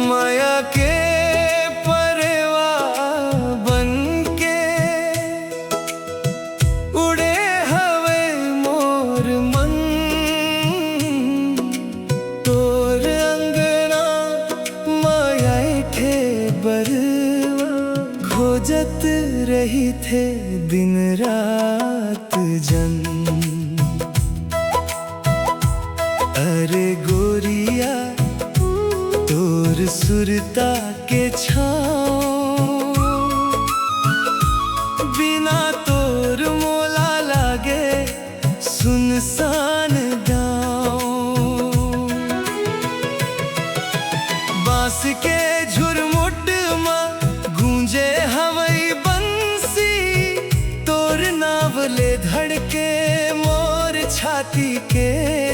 माया के परवा बनके उड़े हवे मोर मन। तोर अंगना माया थे बरवा, खोजत रही थे दिन रात जन। अरे गोरिया तोर सुरता के छाँव, बिना तोर मोला लागे सुनसान गाँव। बांस के झुरमुट में गूंजे हवई बंसी, तोर नावले धड़के मोर छाती के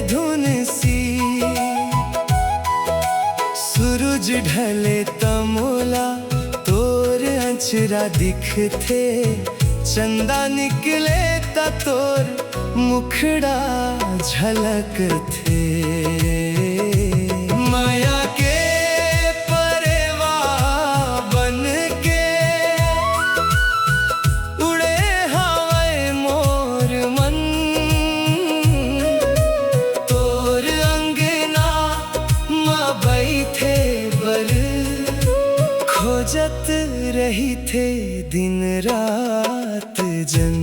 धुन सी। सूरज ढले तमोला तोर अंचरा दिखथे, चंदा निकले ता तोर मुखड़ा झलकथे। माया के परवा बनके उड़े हवे मोर मन। तोर अंगना माँ बैठे बर, खोजत रही थे दिन रात जन।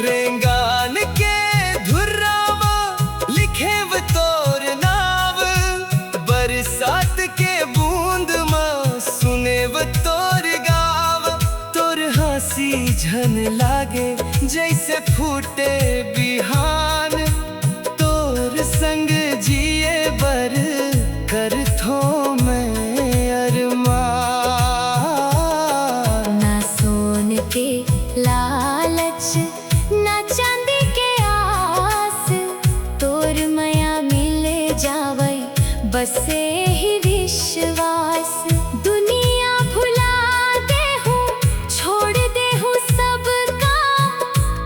रेंगान के धुर्रावा लिखे व तोर नाव, बरसात के बूंद में सुने व तोर गाव। तोर हंसी झन लागे जैसे फूटे बिहान, तोर संग जिए बर कर थो मैं अरमान। ना सोन के लालच ना चांदी के आस, तोर माया मिले जावई बसे ही विश्वास। दुनिया भुला दे हूँ, छोड़ दे हूँ सब काम,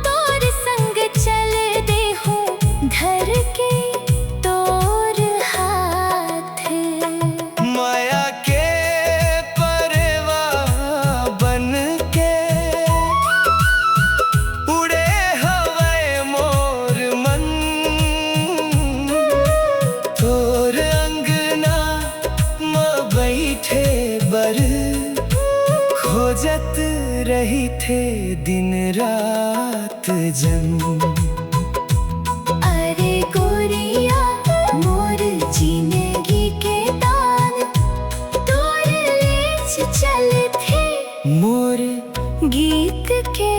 तोर संग चल दे हूँ धर के तोर हाथ। माया के परवा बनके उड़े हवे मोर मन। तोर अंगना माँ बैठे बर, खोजत रही थे दिन रात जन। अरे गोरिया मोर जिंदगी के दान, तोर लेच चल थे मोर गीत के